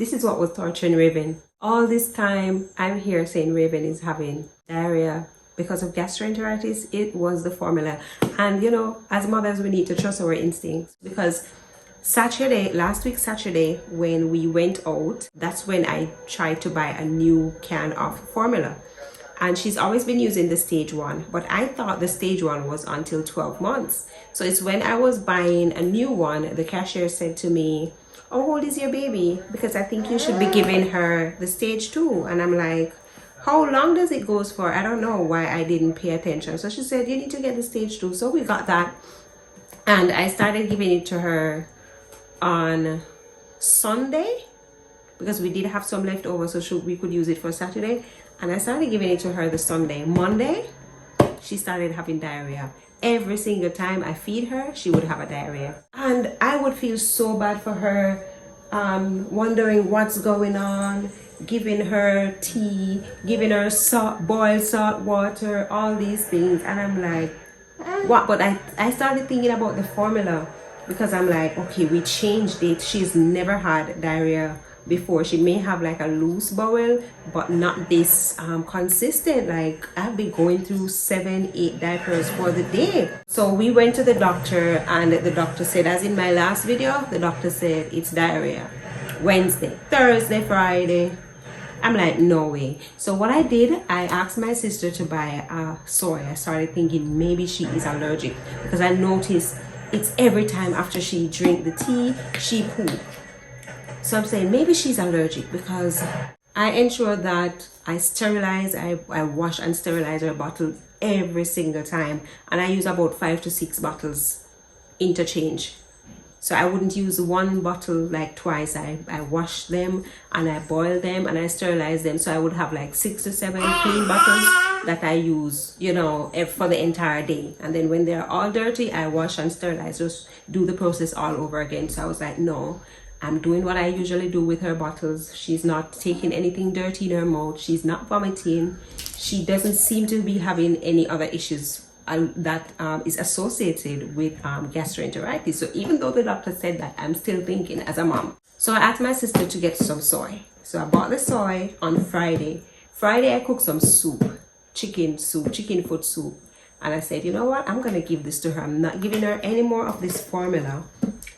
This is what was torturing Raven. All this time, I'm here saying Raven is having diarrhea because of gastroenteritis. It was the formula. And you know, as mothers, we need to trust our instincts, because last week Saturday, when we went out, that's when I tried to buy a new can of formula. And she's always been using the stage 1, but I thought the stage 1 was until 12 months. So it's when I was buying a new one, the cashier said to me, "Oh, how old is your baby? Because I think you should be giving her the stage 2. And I'm like, how long does it go for? I don't know why I didn't pay attention. So she said, you need to get the stage 2. So we got that. And I started giving it to her on Sunday, because we did have some left over, so we could use it for Saturday. And I started giving it to her the Sunday. Monday, she started having diarrhea. Every single time I feed her, she would have a diarrhea. And I would feel so bad for her, wondering what's going on, giving her tea, giving her boiled salt water, all these things. And I'm like, what? But I started thinking about the formula, because I'm like, okay, we changed it. She's never had diarrhea before. She may have like a loose bowel, but not this consistent. Like, I've been going through 7-8 diapers for the day. So we went to the doctor, and the doctor said, as in my last video, the doctor said it's diarrhea. Wednesday, Thursday, Friday. I'm like, no way. So what I did, I asked my sister to buy soy. I started thinking maybe she is allergic, because I noticed it's every time after she drink the tea, she poop. So I'm saying maybe she's allergic, because I ensure that I sterilize, I wash and sterilize her bottles every single time. And I use about 5 to 6 bottles interchange. So I wouldn't use one bottle like twice. I wash them and I boil them and I sterilize them. So I would have like 6 to 7 clean bottles that I use, you know, for the entire day. And then when they're all dirty, I wash and sterilize, just do the process all over again. So I was like, no, I'm doing what I usually do with her bottles. She's not taking anything dirty in her mouth. She's not vomiting. She doesn't seem to be having any other issues that is associated with gastroenteritis. So even though the doctor said that, I'm still thinking as a mom. So I asked my sister to get some soy. So I bought the soy on Friday. Friday I cooked some soup, chicken foot soup. And I said, you know what, I'm gonna give this to her. I'm not giving her any more of this formula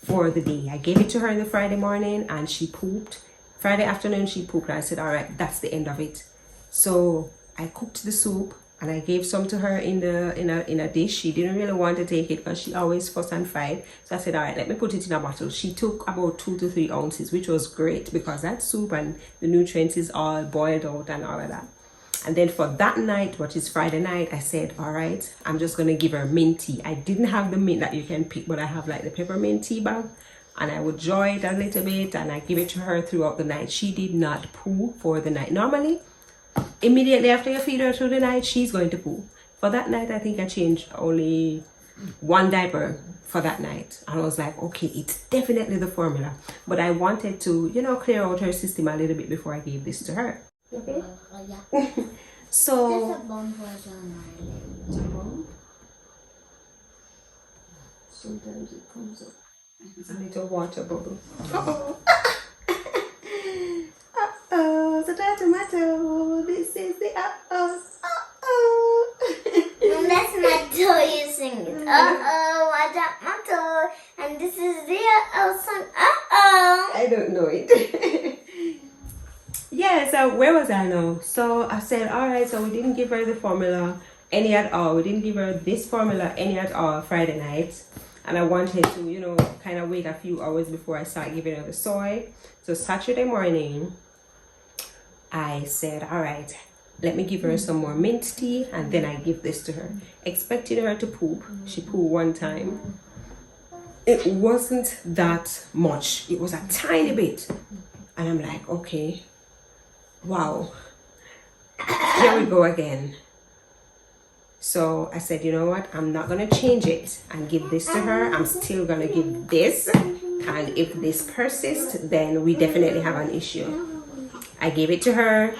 for the day. I gave it to her in the Friday morning and she pooped. Friday afternoon she pooped. I said, all right, that's the end of it. So I cooked the soup and I gave some to her in a dish. She didn't really want to take it because she always fuss and fight. So I said, all right, let me put it in a bottle. She took about 2 to 3 ounces, which was great, because that soup and the nutrients is all boiled out and all of that. And then for that night, which is Friday night, I said, all right, I'm just going to give her mint tea. I didn't have the mint that you can pick, but I have like the peppermint tea bag. And I would draw it a little bit and I give it to her throughout the night. She did not poo for the night. Normally, immediately after you feed her through the night, she's going to poo. For that night, I think I changed only 1 diaper for that night. And I was like, okay, it's definitely the formula. But I wanted to, you know, clear out her system a little bit before I gave this to her. Okay? Yeah. So There's a bomb was on my leg. Bomb? Sometimes it comes up. It's a little water bubble. Uh-oh. Uh-oh. Tomato. This is the uh-oh. Uh-oh. And that's my toe you sing it. Uh-oh, I dropped my toe. And this is the uh-oh song. Uh-oh. I don't know it. Yeah, so where was I now? So I said, all right, so we didn't give her the formula any at all. We didn't give her this formula any at all Friday night. And I wanted to, you know, kind of wait a few hours before I start giving her the soy. So Saturday morning, I said, all right, let me give her some more mint tea and then I give this to her. Expecting her to poop. She pooped 1 time. It wasn't that much. It was a tiny bit. And I'm like, okay. Wow, here we go again. So I said, you know what, I'm not gonna change it and give this to her. I'm still gonna give this, and if this persists, then we definitely have an issue. I gave it to her,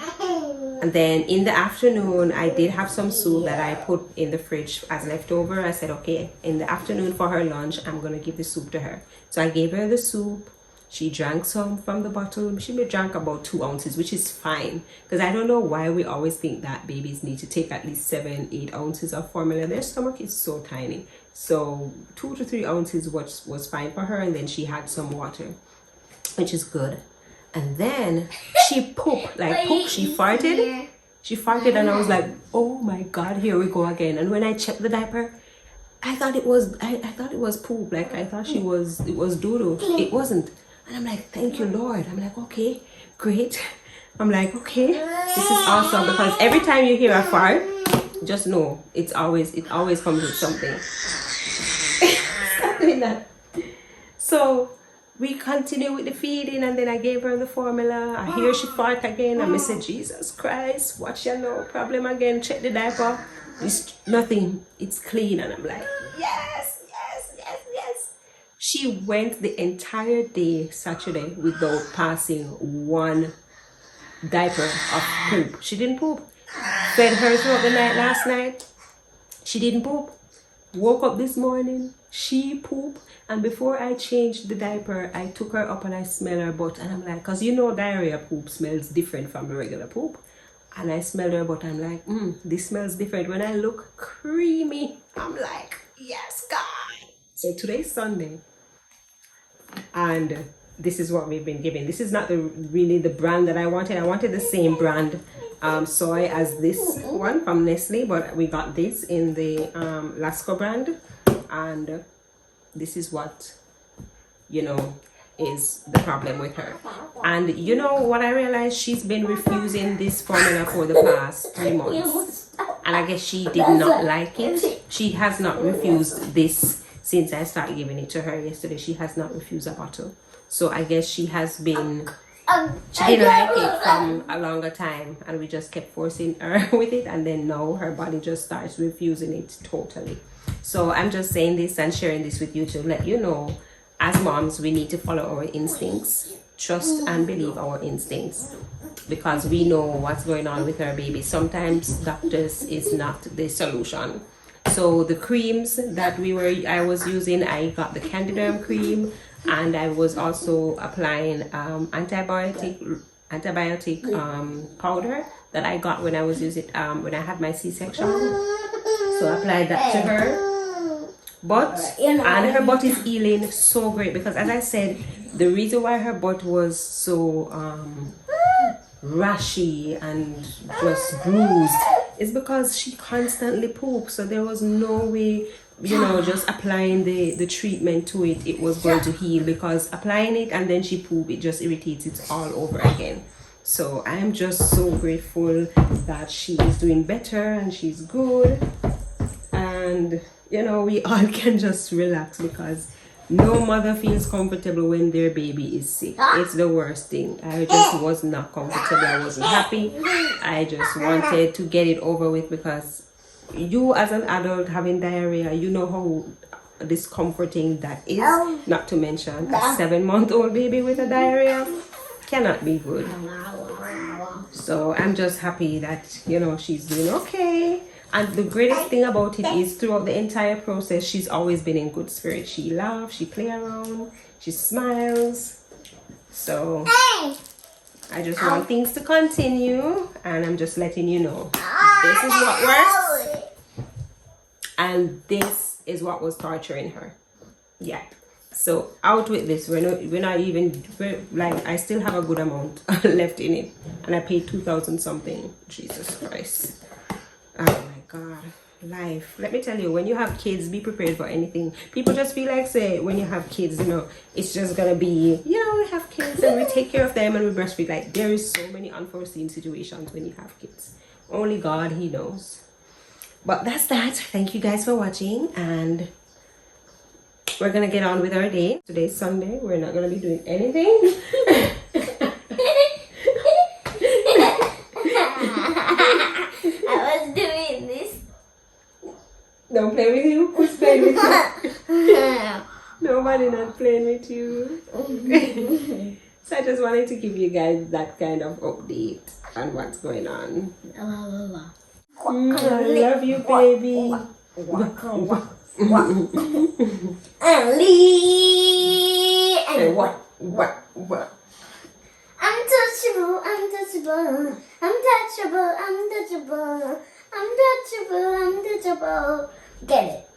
and then in the afternoon I did have some soup that I put in the fridge as leftover. I said, okay, in the afternoon for her lunch, I'm gonna give the soup to her. So I gave her the soup She drank some from the bottle. She may drank about 2 ounces, which is fine. Because I don't know why we always think that babies need to take at least 7-8 ounces of formula. Their stomach is so tiny. So 2 to 3 ounces was fine for her. And then she had some water, which is good. And then she pooped, like pooped. She farted. She farted and I was like, oh my God, here we go again. And when I checked the diaper, I thought it was poop. Like it was doo-doo. It wasn't. And I'm like, thank you, Lord. I'm like, okay, great. I'm like, okay, this is awesome, because every time you hear a fart, just know it always comes with something. Stop doing that. So we continue with the feeding, and then I gave her the formula. I hear she fart again, and I said, Jesus Christ, watch your no problem again. Check the diaper. It's nothing. It's clean. And I'm like, yes. She went the entire day Saturday without passing one diaper of poop. She didn't poop. Fed her throughout the night last night. She didn't poop. Woke up this morning. She pooped. And before I changed the diaper, I took her up and I smelled her butt. And I'm like, because you know diarrhea poop smells different from the regular poop. And I smelled her butt. I'm like, this smells different. When I look creamy, I'm like, yes, God. So today's Sunday. And this is what we've been given. This is not really the brand that I wanted. I wanted the same brand soy as this one from Nestle, but we got this in the Lasco brand. And this is what, is the problem with her. And you know what I realized? She's been refusing this formula for the past 3 months. And I guess she did not like it. She has not refused this since I started giving it to her yesterday. She has not refused a bottle. So I guess she has been, she didn't like it from a longer time. And we just kept forcing her with it. And then now her body just starts refusing it totally. So I'm just saying this and sharing this with you to let you know, as moms, we need to follow our instincts. Trust and believe our instincts. Because we know what's going on with our baby. Sometimes doctors is not the solution. So the creams that I was using, I got the Candiderm cream, and I was also applying antibiotic powder that I got when I was using when I had my C-section. So I applied that to her. And her butt is healing so great, because as I said, the reason why her butt was so rashy and just bruised is because she constantly poops. So there was no way, just applying the treatment to it, it was going to heal, because applying it and then she poop, it just irritates it all over again. So I am just so grateful that she is doing better and she's good, and we all can just relax, because no mother feels comfortable when their baby is sick. It's the worst thing. I just was not comfortable. I wasn't happy. I just wanted to get it over with, because you as an adult having diarrhea, you know how discomforting that is. Not to mention a 7-month-old baby with a diarrhea cannot be good. So I'm just happy that, she's doing okay. And the greatest thing about it is, throughout the entire process, she's always been in good spirits. She laughs, she plays around, she smiles. So I just want things to continue, and I'm just letting you know this is what works, and this is what was torturing her. Yeah. So out with this. We're not even I still have a good amount left in it, and I paid 2,000 something. Jesus Christ. Oh my God, life. Let me tell you, when you have kids, be prepared for anything. People just feel like, say, when you have kids, it's just gonna be, we have kids and we take care of them and we breastfeed. Like, there is so many unforeseen situations when you have kids. Only God, He knows. But that's that. Thank you guys for watching, and we're gonna get on with our day. Today's Sunday. We're not gonna be doing anything. Don't play with you. Who's playing with you? Nobody not playing with you. So I just wanted to give you guys that kind of update on what's going on. I love you, baby. And Lee. And what? What? I'm touchable, I'm touchable, I'm touchable, I'm touchable, I'm touchable, I'm touchable. Get it?